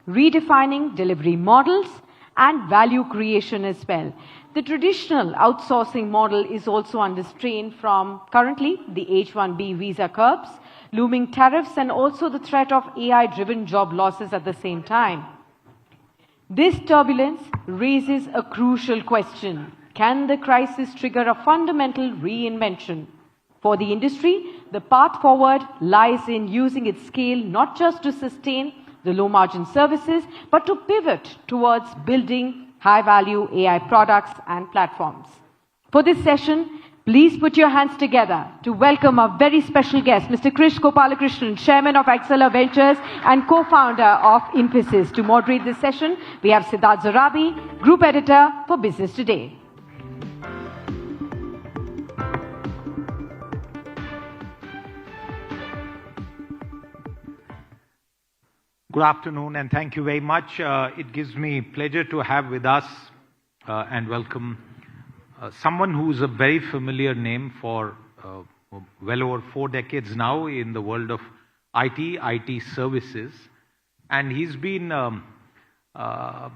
redefining delivery models, and value creation as well. The traditional outsourcing model is also under strain from currently the H-1B visa curbs, looming tariffs, and also the threat of AI-driven job losses at the same time. This turbulence raises a crucial question. Can the crisis trigger a fundamental reinvention? For the industry, the path forward lies in using its scale not just to sustain the low-margin services, but to pivot towards building high-value AI products and platforms. For this session, please put your hands together to welcome our very special guest, Mr. Kris Gopalakrishnan, Chairman of Axilor Ventures and Co-Founder of Infosys. To moderate this session, we have Siddharth Zarabi, Group Editor for Business Today. Good afternoon, and thank you very much. It gives me pleasure to have with us and welcome someone who is a very familiar name for well over 4 decades now in the world of IT services. And he's been, I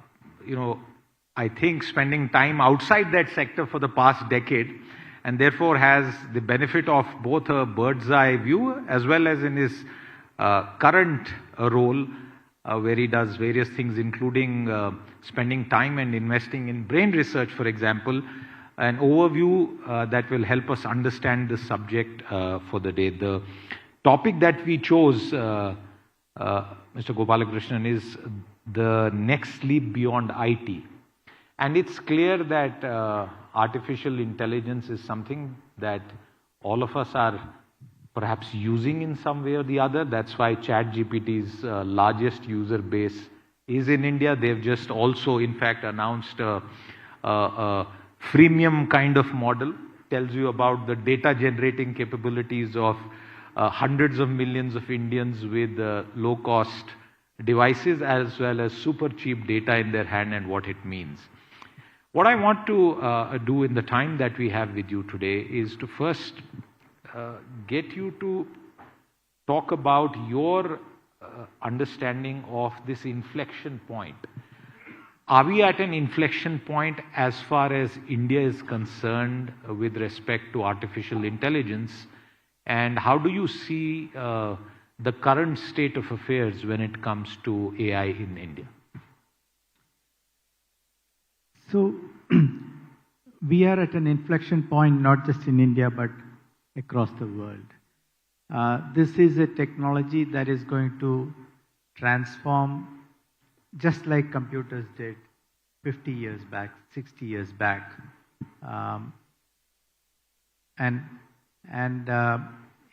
think, spending time outside that sector for the past decade, and therefore has the benefit of both a bird's eye view as well as in his current role where he does various things, including spending time and investing in brain research, for example, an overview that will help us understand the subject for the day. The topic that we chose, Mr. Gopalakrishnan, is the next leap beyond IT. And it's clear that artificial intelligence is something that all of us are perhaps using in some way or the other. That's why ChatGPT's largest user base is in India. They've just also, in fact, announced a freemium kind of model. Tells you about the data generating capabilities of hundreds of millions of Indians with low-cost devices as well as super cheap data in their hand and what it means. What I want to do in the time that we have with you today is to first get you to talk about your understanding of this inflection point. Are we at an inflection point as far as India is concerned with respect to artificial intelligence? And how do you see the current state of affairs when it comes to AI in India? So, we are at an inflection point, not just in India, but across the world. This is a technology that is going to transform just like computers did 50 years back, 60 years back.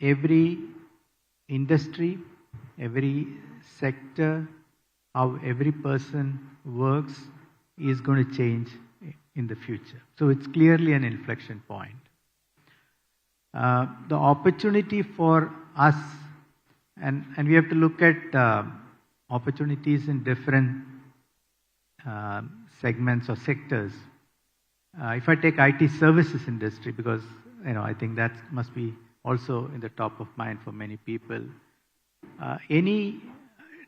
Every industry, every sector, how every person works is going to change in the future. So it's clearly an inflection point. The opportunity for us, and we have to look at opportunities in different segments or sectors. If I take IT services industry, because I think that must be also in the top of mind for many people. Any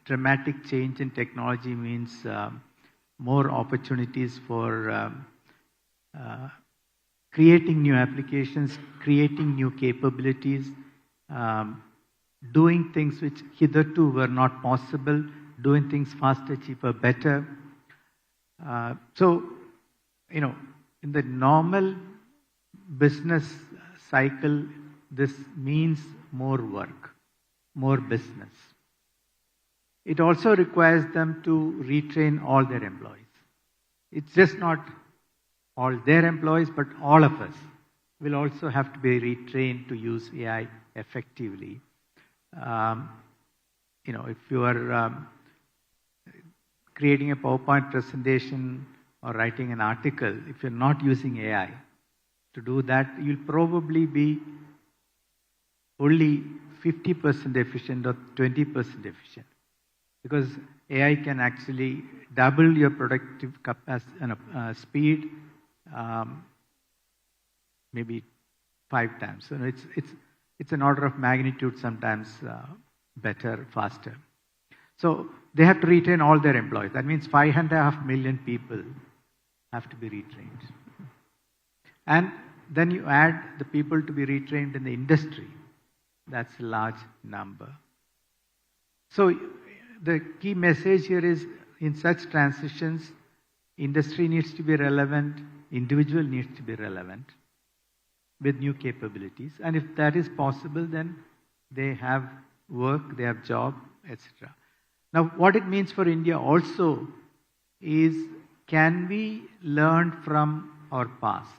dramatic change in technology means more opportunities for creating new applications, creating new capabilities, doing things which hitherto were not possible, doing things faster, cheaper, better. In the normal business cycle, this means more work, more business. It also requires them to retrain all their employees. It's just not all their employees, but all of us will also have to be retrained to use AI effectively. If you are creating a PowerPoint presentation or writing an article, if you're not using AI to do that, you'll probably be only 50% efficient or 20% efficient. Because AI can actually double your productive speed, maybe 5 times. So it's an order of magnitude sometimes better, faster. So they have to retrain all their employees. That means 5.5 million people have to be retrained. And then you add the people to be retrained in the industry. That's a large number. So the key message here is, in such transitions, industry needs to be relevant, individual needs to be relevant with new capabilities. And if that is possible, then they have work, they have job, etc. Now, what it means for India also is, can we learn from our past?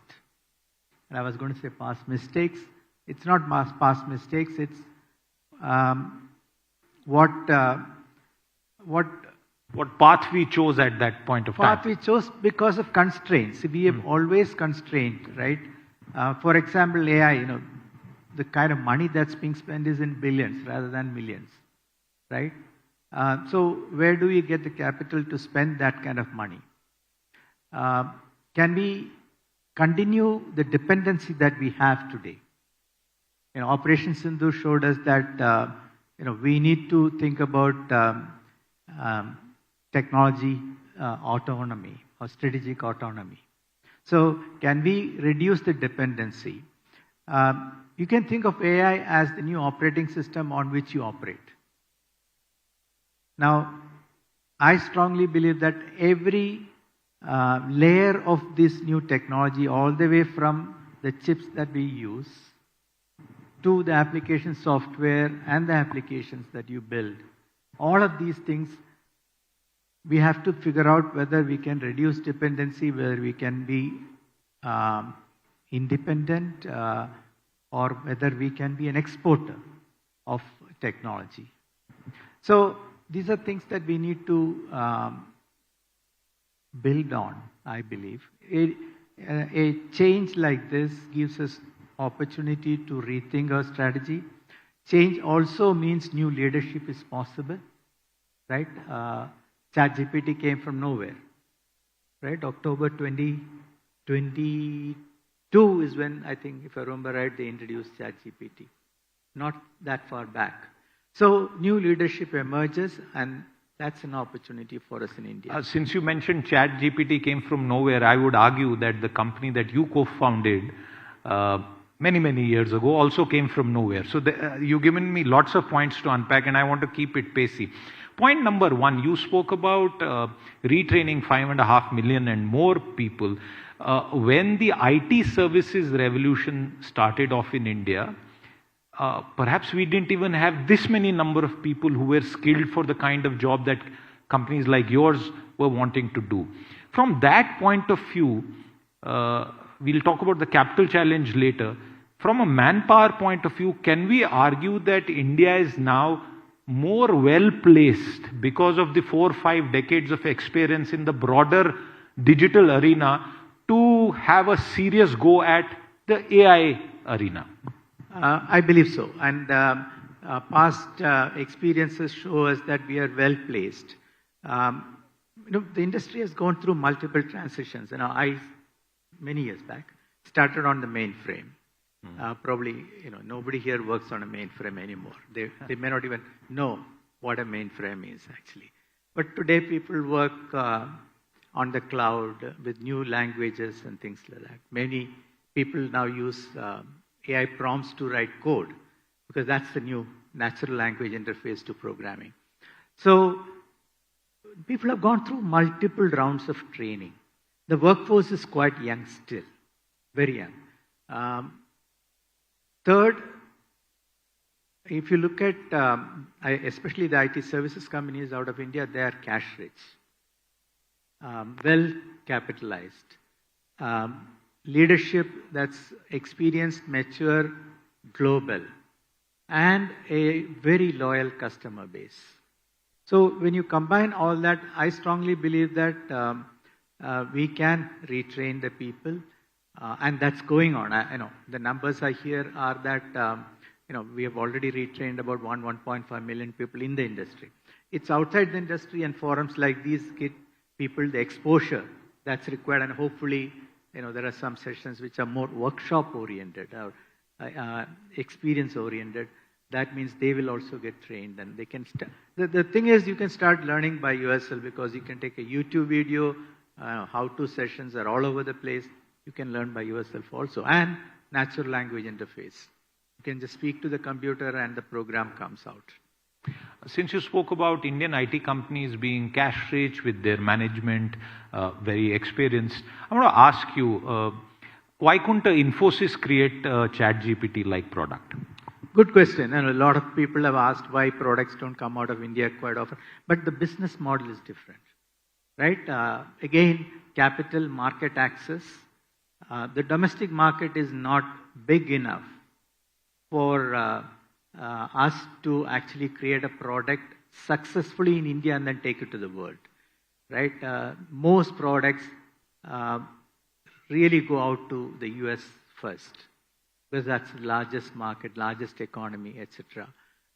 And I was going to say past mistakes. It's not past mistakes, it's what path we chose at that point of time? Path we chose because of constraints. We have always constrained, right? For example, AI, the kind of money that's being spent is in billions rather than millions, right? So where do we get the capital to spend that kind of money? Can we continue the dependency that we have today? Operation Sindhu showed us that we need to think about technology autonomy or strategic autonomy. So can we reduce the dependency? You can think of AI as the new operating system on which you operate. Now, I strongly believe that every layer of this new technology, all the way from the chips that we use to the application software and the applications that you build, all of these things, we have to figure out whether we can reduce dependency, whether we can be independent, or whether we can be an exporter of technology. So these are things that we need to build on, I believe. A change like this gives us opportunity to rethink our strategy. Change also means new leadership is possible, right? ChatGPT came from nowhere, right? October 2022 is when, I think, if I remember right, they introduced ChatGPT. Not that far back. So new leadership emerges, and that's an opportunity for us in India. Since you mentioned ChatGPT came from nowhere, I would argue that the company that you co-founded many, many years ago also came from nowhere. So you've given me lots of points to unpack, and I want to keep it pacey. Point number one, you spoke about retraining 5.5 million and more people. When the IT services revolution started off in India, perhaps we didn't even have this many number of people who were skilled for the kind of job that companies like yours were wanting to do. From that point of view, we'll talk about the capital challenge later. From a manpower point of view, can we argue that India is now more well-placed because of the 4 or 5 decades of experience in the broader digital arena to have a serious go at the AI arena? I believe so. And past experiences show us that we are well-placed. The industry has gone through multiple transitions. I, many years back, started on the mainframe. Probably, nobody here works on a mainframe anymore. They may not even know what a mainframe is, actually. But today, people work on the cloud with new languages and things like that. Many people now use AI prompts to write code, because that's the new natural language interface to programming. So people have gone through multiple rounds of training. The workforce is quite young still, very young. Third, if you look at, especially the IT services companies out of India, they are cash rich, well capitalized, leadership that's experienced, mature, global, and a very loyal customer base. So when you combine all that, I strongly believe that we can retrain the people. And that's going on. The numbers I hear are that we have already retrained about 1.5 million people in the industry. It's outside the industry, and forums like these give people the exposure that's required, and hopefully, there are some sessions which are more workshop oriented or experience oriented. that means they will also get trained, and they can the thing is, you can start learning by yourself, because you can take a YouTube video, how-to sessions are all over the place. You can learn by yourself also, and natural language interface. You can just speak to the computer and the program comes out. Since you spoke about Indian IT companies being cash rich with their management, very experienced, I want to ask you, why couldn't Infosys create a ChatGPT-like product? Good question. And a lot of people have asked why products don't come out of India quite often. But the business model is different, right? Again, capital, market access. The domestic market is not big enough for us to actually create a product successfully in India and then take it to the world, right? Most products really go out to the US first, because that's the largest market, largest economy, etc.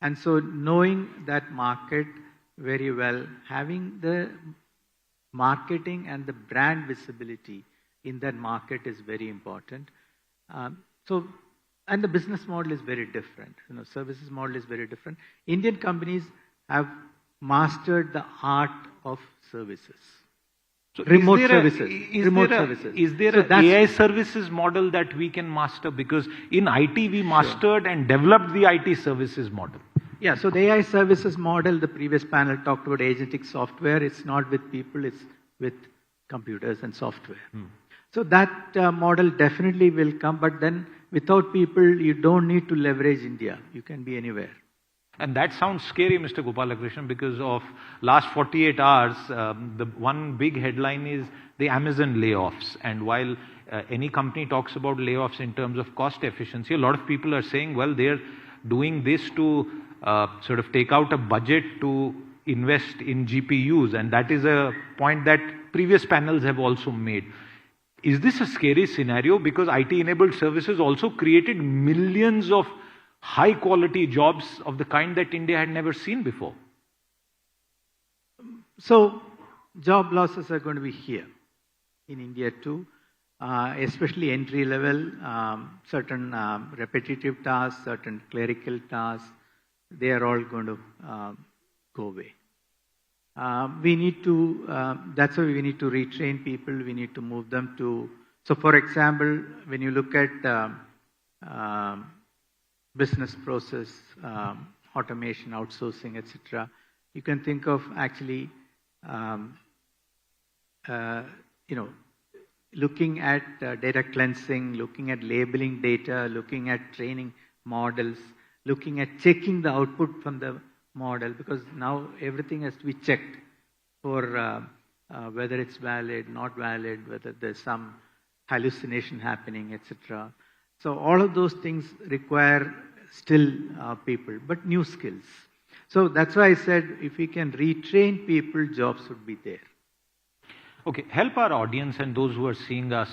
And so knowing that market very well, having the marketing and the brand visibility in that market is very important. And the business model is very different. Services model is very different. Indian companies have mastered the art of services. So remote services. Is there an AI services model that we can master? Because in IT, we mastered and developed the IT services model. Yeah, so the AI services model, the previous panel talked about agentic software. It's not with people, it's with computers and software. So that model definitely will come, but then without people, you don't need to leverage India. You can be anywhere. And that sounds scary, Mr. Gopalakrishnan, because of last 48 hours, the one big headline is the Amazon layoffs. And while any company talks about layoffs in terms of cost efficiency, a lot of people are saying, well, they're doing this to sort of take out a budget to invest in GPUs. And that is a point that previous panels have also made. Is this a scary scenario? Because IT-enabled services also created millions of high-quality jobs of the kind that India had never seen before. So, job losses are going to be here in India too, especially entry-level, certain repetitive tasks, certain clerical tasks, they are all going to go away. We need to, that's why we need to retrain people, we need to move them to, so for example, when you look at business process, automation, outsourcing, etc., you can think of actually, looking at data cleansing, looking at labeling data, looking at training models, looking at checking the output from the model, because now everything has to be checked for whether it's valid, not valid, whether there's some hallucination happening, etc. So all of those things require still people, but new skills. So that's why I said if we can retrain people, jobs would be there. Okay, help our audience and those who are seeing us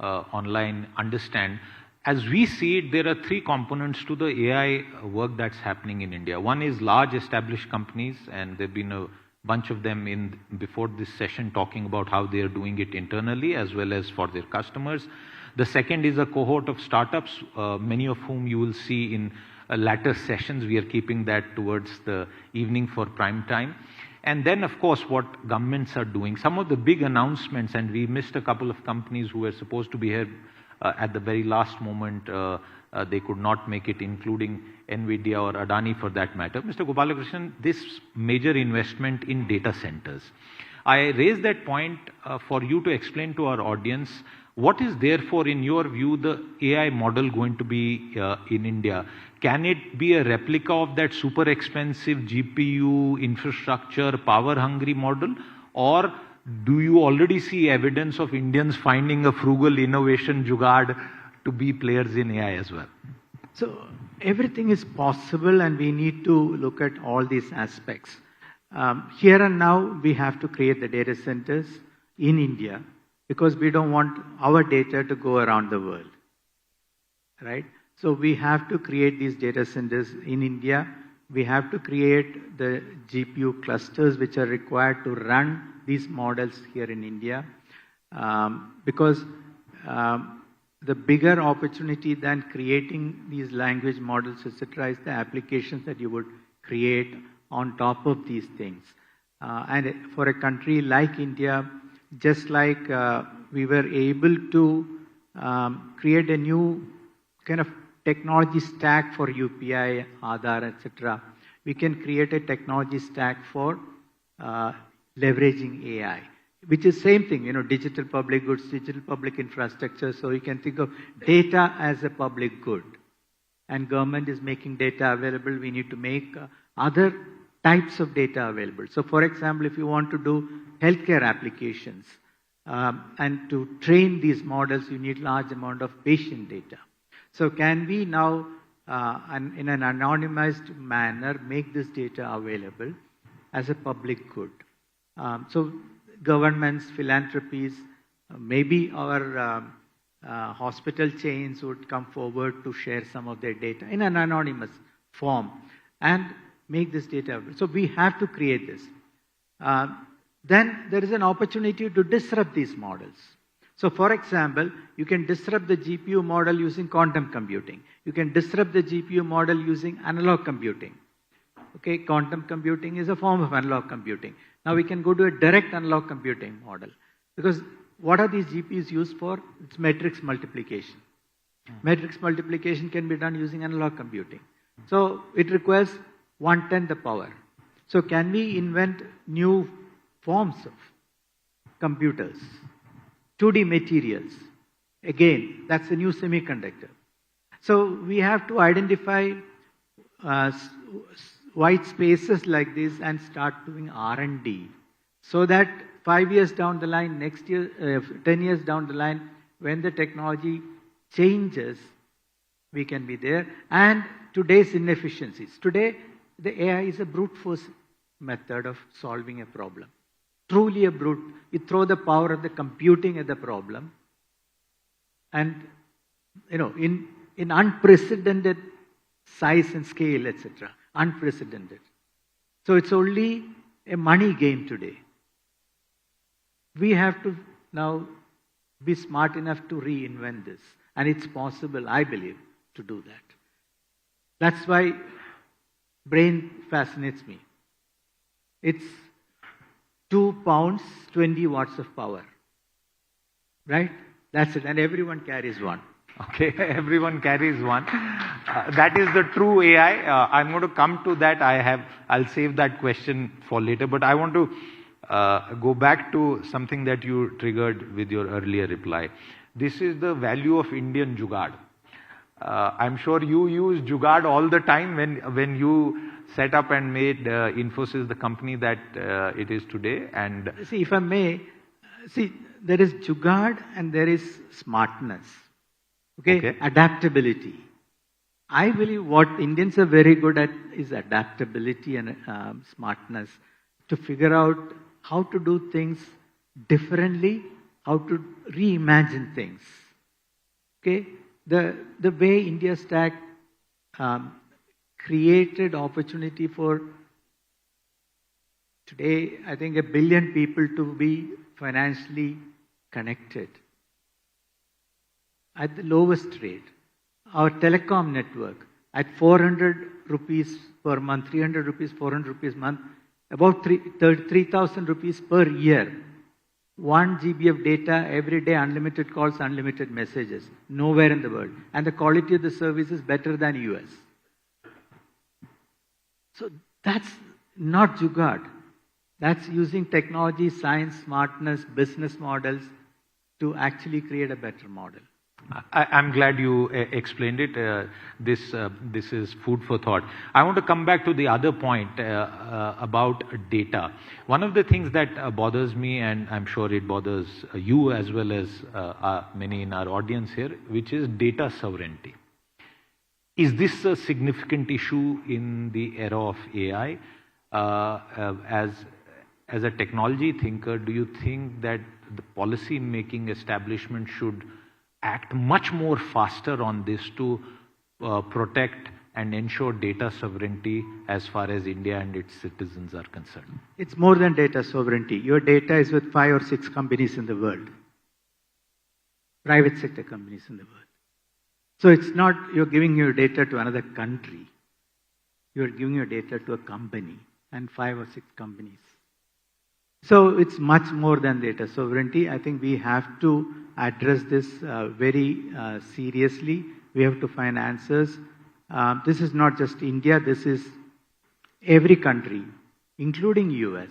online understand. As we see it, there are three components to the AI work that's happening in India. One is large established companies, and there have been a bunch of them before this session talking about how they are doing it internally as well as for their customers. The second is a cohort of startups, many of whom you will see in latter sessions. We are keeping that towards the evening for prime time. And then, of course, what governments are doing. Some of the big announcements, and we missed a couple of companies who were supposed to be here at the very last moment. They could not make it, including NVIDIA or Adani for that matter. Mr. Gopalakrishnan, this major investment in data centers. I raised that point for you to explain to our audience, what is therefore, in your view, the AI model going to be in India? Can it be a replica of that super expensive GPU, infrastructure, power-hungry model? Or do you already see evidence of Indians finding a frugal innovation jugaad to be players in AI as well? So everything is possible, and we need to look at all these aspects. Here and now, we have to create the data centers in India because we don't want our data to go around the world, right? So we have to create these data centers in India. We have to create the GPU clusters which are required to run these models here in India, because the bigger opportunity than creating these language models, etc., is the applications that you would create on top of these things. And for a country like India, just like we were able to create a new kind of technology stack for UPI, Aadhaar, etc., we can create a technology stack for leveraging AI, which is same thing, digital public goods, digital public infrastructure. So you can think of data as a public good. And government is making data available. We need to make other types of data available. So for example, if you want to do healthcare applications, and to train these models, you need large amount of patient data. So can we now, in an anonymized manner, make this data available as a public good? So governments, philanthropies, maybe our hospital chains would come forward to share some of their data in an anonymous form and make this data available. So we have to create this. Then there is an opportunity to disrupt these models. So for example, you can disrupt the GPU model using quantum computing. You can disrupt the GPU model using analog computing. Okay, quantum computing is a form of analog computing. Now we can go to a direct analog computing model. Because what are these GPUs used for? It's matrix multiplication. Matrix multiplication can be done using analog computing. So it requires 1/10 the power. So can we invent new forms of computers? 2D materials. Again, that's a new semiconductor. So we have to identify white spaces like this and start doing R&D, so that 5 years down the line, next year, 10 years down the line, when the technology changes, we can be there. And today's inefficiencies. Today, the AI is a brute force method of solving a problem. Truly a brute. You throw the power of the computing at the problem, and in unprecedented size and scale, etc. Unprecedented. So it's only a money game today. We have to now be smart enough to reinvent this. And it's possible, I believe, to do that. That's why brain fascinates me. It's 2 pounds, 20 watts of power. Right? That's it. And everyone carries one. Okay, everyone carries one. That is the true AI. I'm going to come to that. I'll save that question for later. But I want to go back to something that you triggered with your earlier reply. This is the value of Indian jugaad. I'm sure you use jugaad all the time when you set up and made Infosys the company that it is today. And see, if I may, there is jugaad and there is smartness. Okay? Adaptability. I believe what Indians are very good at is adaptability and smartness, to figure out how to do things differently, how to reimagine things. Okay? The way India Stack created opportunity for today, I think 1 billion people to be financially connected at the lowest rate. Our telecom network at 400 rupees per month, 300 rupees, 400 rupees a month, about 3,000 rupees per year. 1 GB of data every day, unlimited calls, unlimited messages, nowhere in the world. And the quality of the service is better than US. So that's not jugaad. That's using technology, science, smartness, business models to actually create a better model. I'm glad you explained it. This is food for thought. I want to come back to the other point about data. One of the things that bothers me, and I'm sure it bothers you as well as many in our audience here, which is data sovereignty. Is this a significant issue in the era of AI? As a technology thinker, do you think that the policy making establishment should act much more faster on this to protect and ensure data sovereignty as far as India and its citizens are concerned? It's more than data sovereignty. Your data is with 5 or 6 companies in the world. private sector companies in the world. So it's not you're giving your data to another country. You're giving your data to a company and 5 or 6 companies. So it's much more than data sovereignty. I think we have to address this very seriously. We have to find answers. This is not just India. This is every country, including US,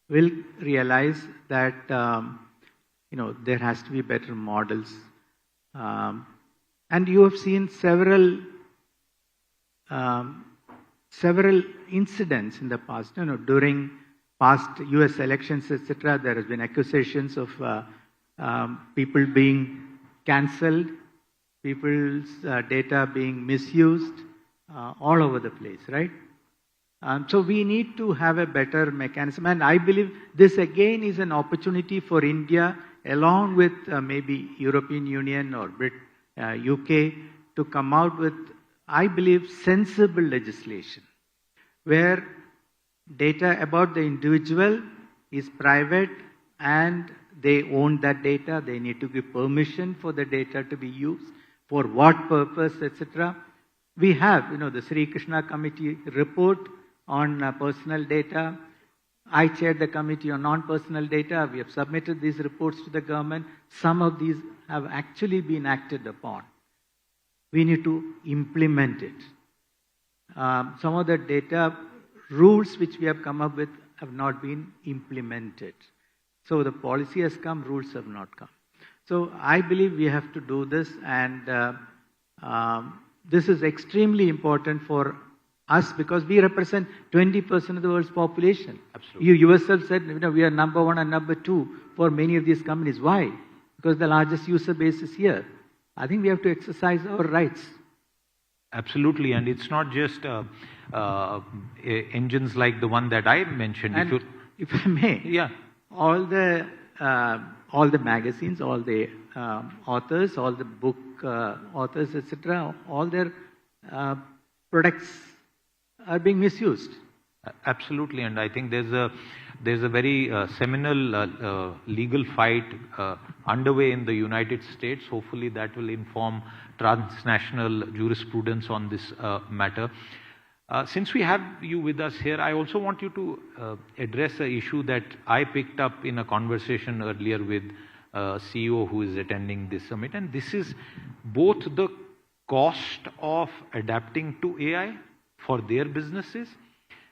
will realize that there has to be better models. And you have seen several incidents in the past. During past US elections, etc., there has been accusations of people being cancelled, people's data being misused all over the place, right? So we need to have a better mechanism. And I believe this again is an opportunity for India, along with maybe European Union or UK, to come out with, I believe, sensible legislation, where data about the individual is private and they own that data. They need to give permission for the data to be used, for what purpose, etc. We have, the Sri Krishna Committee report on personal data. I chaired the committee on non-personal data. We have submitted these reports to the government. Some of these have actually been acted upon. We need to implement it. Some of the data rules which we have come up with have not been implemented. So the policy has come, rules have not come. So I believe we have to do this, and this is extremely important for us because we represent 20% of the world's population. Absolutely. You yourself said we are number 1 and number 2 for many of these companies. Why? Because the largest user base is here. I think we have to exercise our rights. Absolutely, and it's not just engines like the one that I mentioned. And if I may, yeah, all the magazines, all the authors, all the book authors, etc., all their products are being misused. Absolutely, and I think there's a very seminal legal fight underway in the United States. Hopefully that will inform transnational jurisprudence on this matter. Since we have you with us here, I also want you to address an issue that I picked up in a conversation earlier with a CEO who is attending this summit, and this is both the cost of adapting to AI for their businesses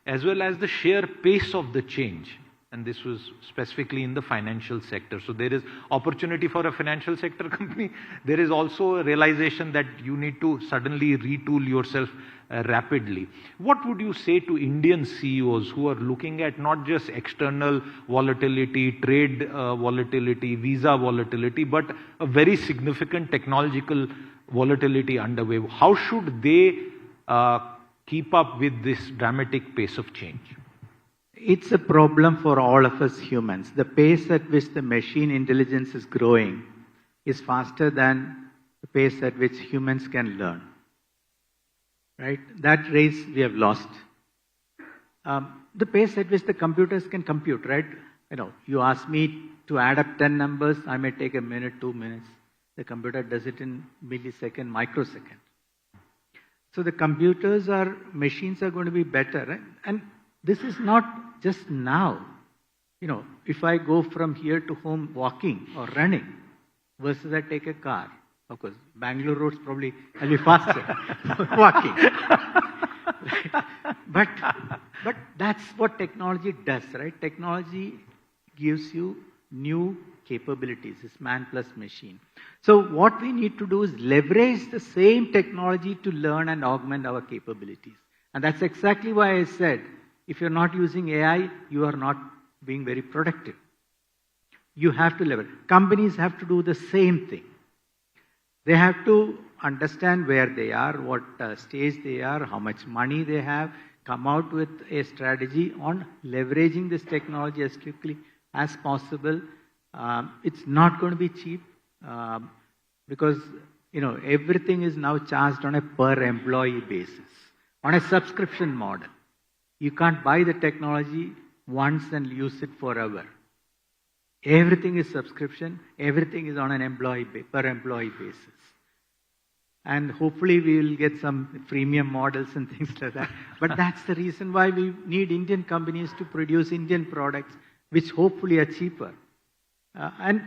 as well as the sheer pace of the change. And this was specifically in the financial sector. So there is opportunity for a financial sector company. There is also a realization that you need to suddenly retool yourself rapidly. What would you say to Indian CEOs who are looking at not just external volatility, trade volatility, visa volatility, but a very significant technological volatility underway? How should they keep up with this dramatic pace of change? It's a problem for all of us humans. The pace at which the machine intelligence is growing is faster than the pace at which humans can learn. Right? That race we have lost. The pace at which the computers can compute, right? You ask me to add up 10 numbers, I may take a minute, 2 minutes. The computer does it in millisecond, microsecond. So the machines are going to be better. Right? And this is not just now. If I go from here to home walking or running versus I take a car, of course, Bangalore roads probably will be faster walking. But that's what technology does, right? Technology gives you new capabilities. It's man plus machine. So what we need to do is leverage the same technology to learn and augment our capabilities. And that's exactly why I said, if you're not using AI, you are not being very productive. You have to leverage. Companies have to do the same thing. They have to understand where they are, what stage they are, how much money they have, come out with a strategy on leveraging this technology as quickly as possible. It's not going to be cheap because everything is now charged on a per employee basis, on a subscription model. You can't buy the technology once and use it forever. Everything is subscription. Everything is on an per employee basis. And hopefully we will get some freemium models and things like that. But that's the reason why we need Indian companies to produce Indian products, which hopefully are cheaper. And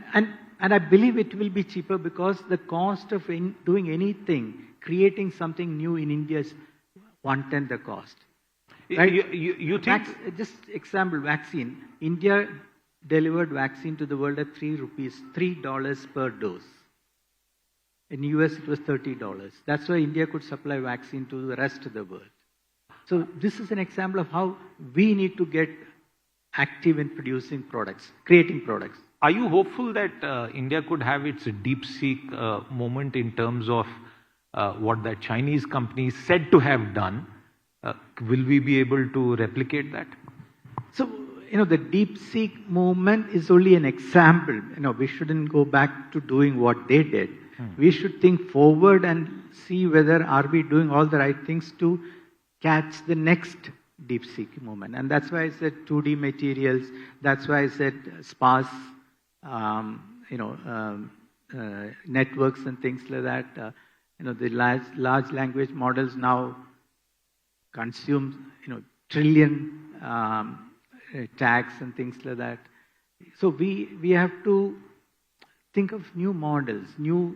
I believe it will be cheaper because the cost of doing anything, creating something new in India is 1/10 the cost. Right? You think... Just example, vaccine. India delivered vaccine to the world at $3 per dose. In US, it was $30. That's why India could supply vaccine to the rest of the world. So this is an example of how we need to get active in producing products, creating products. Are you hopeful that India could have its DeepSeek moment in terms of what that Chinese company said to have done? Will we be able to replicate that? So, the DeepSeek movement is only an example. We shouldn't go back to doing what they did. We should think forward and see whether are we doing all the right things to catch the next DeepSeek movement. And that's why I said 2D materials. That's why I said sparse, networks and things like that. The large language models now consume, trillion tags and things like that. So we have to think of new models, new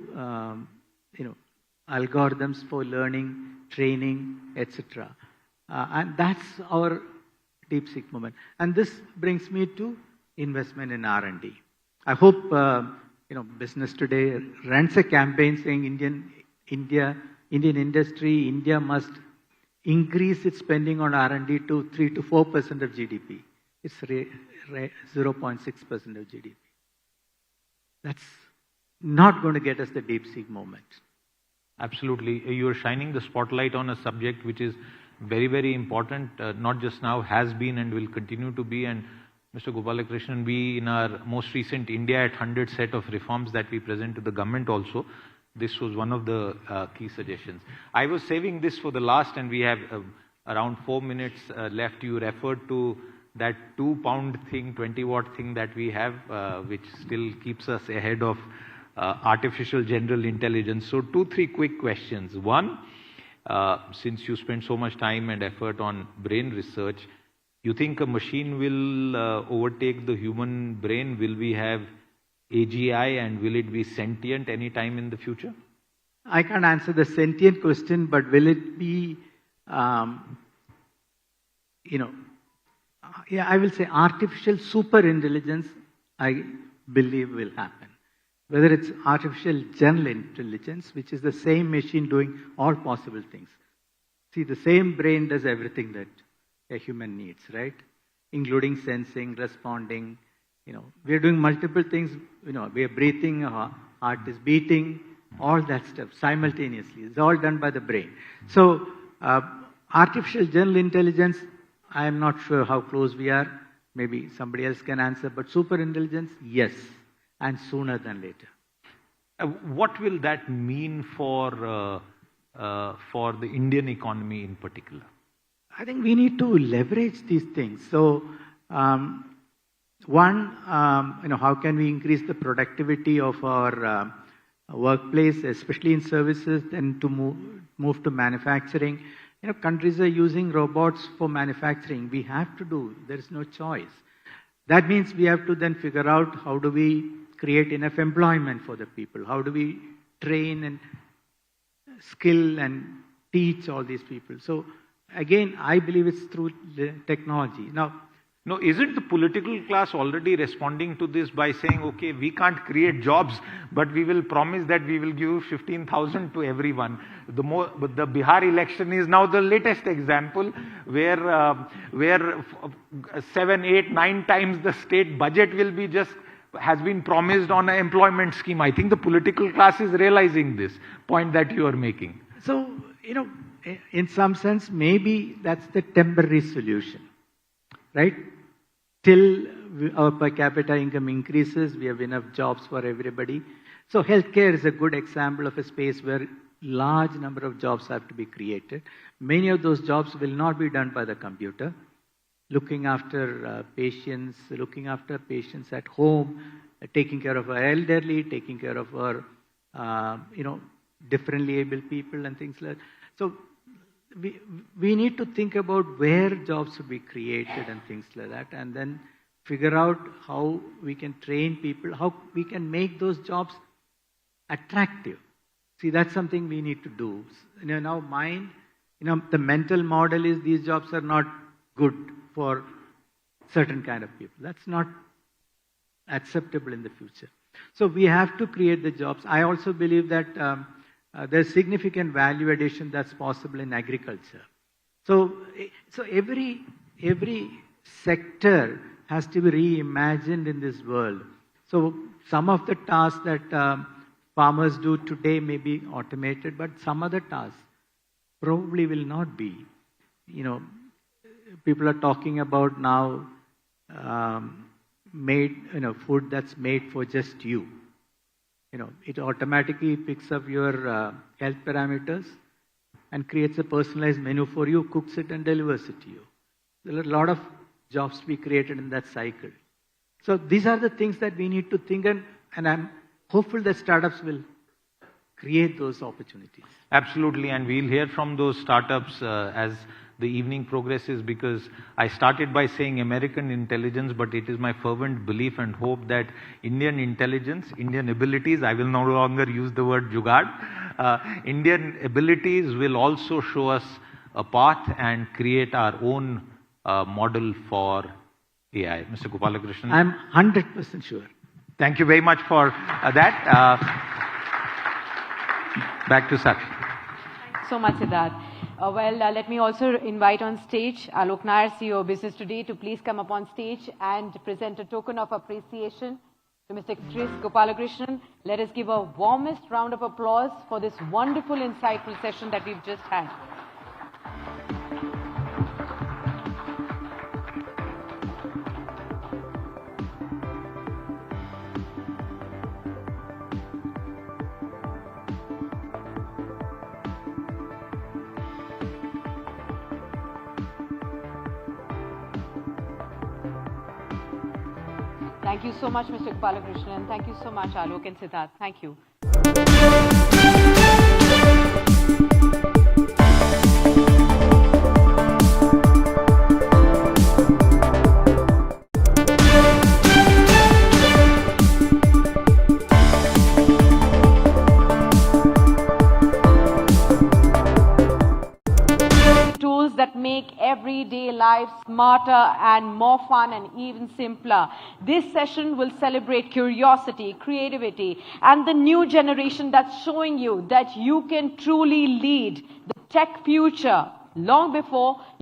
algorithms for learning, training, etc. And that's our DeepSeek movement. And this brings me to investment in R&D. I hope Business Today runs a campaign saying Indian industry, India must increase its spending on R&D to 3 to 4% of GDP. It's 0.6% of GDP. That's not going to get us the DeepSeek moment. Absolutely. You're shining the spotlight on a subject which is very, very important, not just now, has been and will continue to be. And Mr. Gopalakrishnan, we in our most recent India at 100 set of reforms that we present to the government also, this was one of the key suggestions. I was saving this for the last, and we have around 4 minutes left. You referred to that 2-pound thing, 20-watt thing that we have, which still keeps us ahead of artificial general intelligence. So 2-3 quick questions. One, since you spend so much time and effort on brain research, you think a machine will overtake the human brain? Will we have AGI and will it be sentient any time in the future? I can't answer the sentient question, but will it be, I will say artificial super intelligence, I believe will happen. Whether it's artificial general intelligence, which is the same machine doing all possible things. See, the same brain does everything that a human needs, right? Including sensing, responding. We are doing multiple things. We are breathing, our heart is beating, all that stuff simultaneously. It's all done by the brain. So, artificial general intelligence, I am not sure how close we are. Maybe somebody else can answer. But super intelligence, yes. And sooner than later. What will that mean for the Indian economy in particular? I think we need to leverage these things. So, one, how can we increase the productivity of our workplace, especially in services, then to move to manufacturing. Countries are using robots for manufacturing. We have to do. There is no choice. That means we have to then figure out how do we create enough employment for the people? How do we train and skill and teach all these people? So again, I believe it's through the technology. Now, no, isn't the political class already responding to this by saying, okay, we can't create jobs, but we will promise that we will give 15,000 to everyone. But the Bihar election is now the latest example where 7, 8, 9 times the state budget has been promised on an employment scheme. I think the political class is realizing this point that you are making. So, in some sense, maybe that's the temporary solution. Right? Till our per capita income increases, we have enough jobs for everybody. So healthcare is a good example of a space where large number of jobs have to be created. Many of those jobs will not be done by the computer. looking after patients at home, taking care of our elderly, taking care of our, differently able people and things like that. So we need to think about where jobs should be created and things like that, and then figure out how we can train people, how we can make those jobs attractive. See, that's something we need to do. The mental model is these jobs are not good for certain kind of people. That's not acceptable in the future. So we have to create the jobs. I also believe that there's significant value addition that's possible in agriculture. So every sector has to be reimagined in this world. So some of the tasks that farmers do today may be automated, but some other tasks probably will not be. People are talking about now food that's made for just you. It automatically picks up your health parameters and creates a personalized menu for you, cooks it and delivers it to you. There are a lot of jobs to be created in that cycle. So these are the things that we need to think, and I'm hopeful that startups will create those opportunities. Absolutely, and we'll hear from those startups as the evening progresses, because I started by saying American intelligence, but it is my fervent belief and hope that Indian intelligence, Indian abilities, I will no longer use the word jugaad, Indian abilities will also show us a path and create our own model for AI. Mr. Gopalakrishnan. I'm 100% sure. Thank you very much for that. Back to Sakshi. Thanks so much, Siddharth. Let me also invite on stage Alok Nair, CEO of Business Today, to please come up on stage and present a token of appreciation to Mr. Kris Gopalakrishnan. Let us give a warmest round of applause for this wonderful, insightful session that we've just had. Thank you so much, Mr. Gopalakrishnan. Thank you so much, Alok and Siddharth. Thank you. Tools that make everyday life smarter and more fun and even simpler. This session will celebrate curiosity, creativity, and the new generation that's showing you that you can truly lead the tech future long before